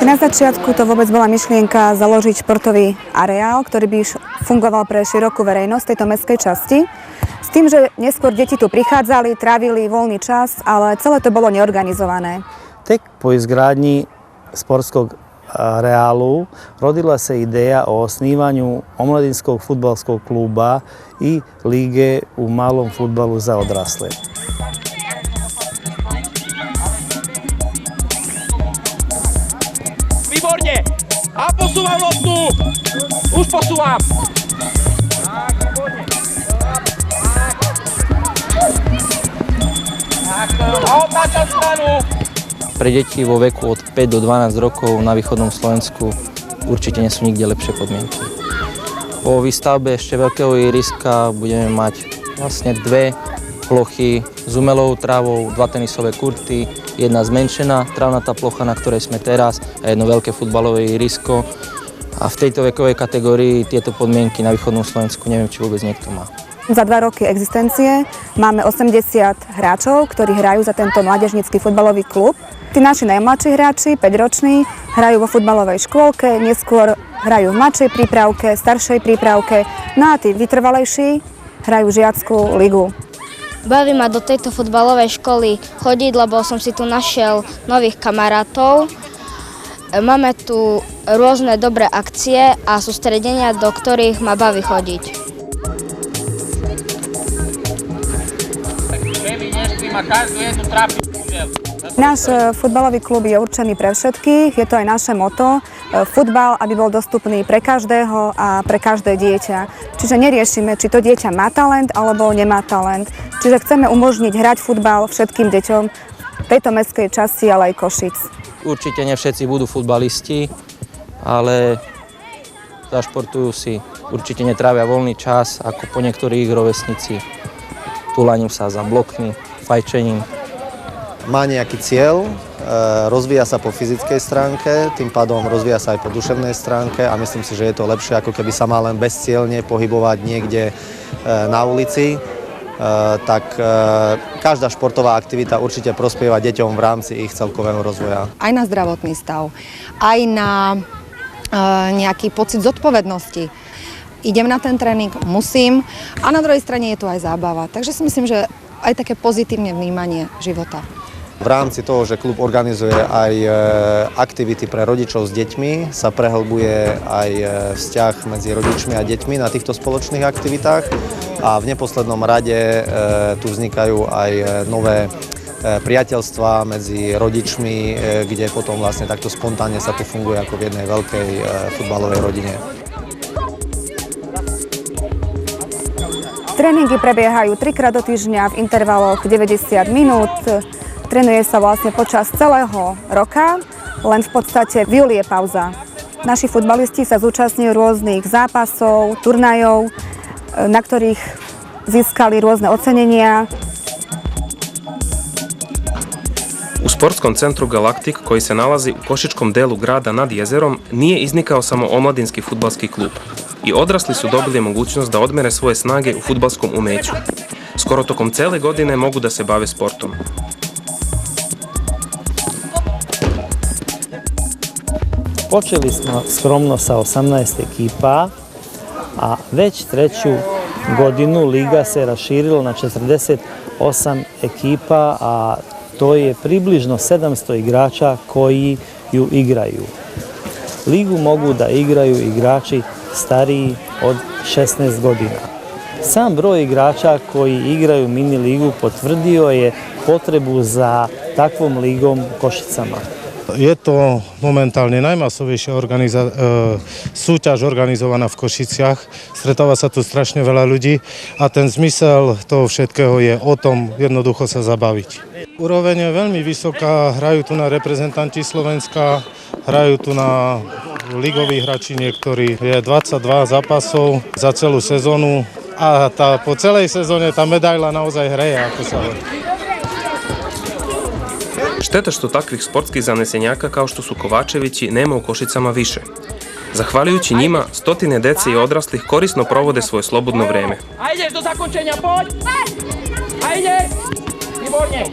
Na začiatku to vôbec bola myšlienka založiť športový areál, ktorý by fungoval pre širokú verejnosť tejto mestskej časti. S tým, že neskôr deti tu prichádzali, trávili voľný čas, ale celé to bolo neorganizované. Tek po izgradnji sportskog areálu rodila se ideja o osnivanju omladinskog fudbalskog kluba i lige u malom fudbalu za odrasle. Výborne! A posúvam loptu! Už posúvam! Tak, výborne! Tak, a otáčam stranu! Pre deti vo veku od 5 do 12 rokov na východnom Slovensku určite nie sú nikde lepšie podmienky. Po výstavbe ešte veľkého ihriska budeme mať vlastne dve plochy s umelou trávou, dva tenisové kurty, jedna zmenšená trávnatá plocha, na ktorej sme teraz, a jedno veľké futbalové ihrisko. A v tejto vekovej kategórii tieto podmienky na východnom Slovensku neviem, či vôbec niekto má. Za 2 roky existencie máme 80 hráčov, ktorí hrajú za tento mládežnícky futbalový klub. Tí naši najmladší hráči, 5-roční, hrajú vo futbalovej škôlke, neskôr hrajú v mladšej prípravke, staršej prípravke, no a tí vytrvalejší hrajú žiackú ligu. Baví ma do tejto futbalovej školy chodiť, lebo som si tu našiel nových kamarátov. Máme tu rôzne dobré akcie a sústredenia, do ktorých ma baví chodiť. Náš futbalový klub je určený pre všetkých, je to aj naše motto. Futbal, aby bol dostupný pre každého a pre každé dieťa. Čiže neriešime, či to dieťa má talent alebo nemá talent. Čiže chceme umožniť hrať futbal všetkým deťom v tejto mestskej časti, ale aj Košic. Určite nie všetci budú futbalisti, ale zašportujú si. Určite netrávia voľný čas, ako po niektorých rovesníci. Túlaním sa za blokmi, fajčením. Má nejaký cieľ, rozvíja sa po fyzickej stránke, tým pádom rozvíja sa aj po duševnej stránke a myslím si, že je to lepšie, ako keby sa mal len bezcielne pohybovať niekde na ulici. Tak každá športová aktivita určite prospieva deťom v rámci ich celkového rozvoja. Aj na zdravotný stav, aj na nejaký pocit zodpovednosti. Idem na ten tréning, musím a na druhej strane je tu aj zábava. Takže si myslím, že aj také pozitívne vnímanie života. V rámci toho, že klub organizuje aj aktivity pre rodičov s deťmi, sa prehlbuje aj vzťah medzi rodičmi a deťmi na týchto spoločných aktivitách a v neposlednom rade tu vznikajú aj nové priateľstvá medzi rodičmi, kde potom vlastne takto spontánne sa tu funguje ako v jednej veľkej futbalovej rodine. Tréningy prebiehajú 3-krát do týždňa v intervaloch 90 minút. Trénuje sa vlastne počas celého roka, len v podstate v júli je pauza. Naši futbalisti sa zúčastňujú rôznych zápasov, turnajov, na ktorých získali rôzne ocenenia. U sportskom centru Galaktik, koji se nalazi u Košičkom delu grada nad jezerom, nije iznikao samo omladinski fudbalski klub. I odrasli su dobili mogućnost da odmere svoje snage u fudbalskom umeću. Skoro tokom cele godine mogu da se bave sportom. Počeli smo skromno sa 18 ekipa, a već 3. godinu liga se raširila na 48 ekipa, a to je približno 700 igrača koji ju igraju. Ligu mogu da igraju igrači stariji od 16 godina. Sam broj igrača koji igraju mini ligu potvrdio je potrebu za takvom ligom u Košicama. Je to momentálne najmasovejšia súťaž organizovaná v Košiciach. Stretáva sa tu strašne veľa ľudí a ten zmysel toho všetkého je o tom jednoducho sa zabaviť. Úroveň je veľmi vysoká, hrajú tu na reprezentanti Slovenska, hrajú tu na ligoví hráči niektorí. Je 22 zápasov za celú sezónu a po celej sezóne tá medaila naozaj hreje, ako sa hovorí. Šteta što takvih sportskih zanesenjaka kao što su Kovačevići nema u Košicama više. Zahvaljujući njima, stotine dece i odraslih korisno provode svoje slobodno vreme. A ideš do zakončenia, poď! A ideš! Výborne!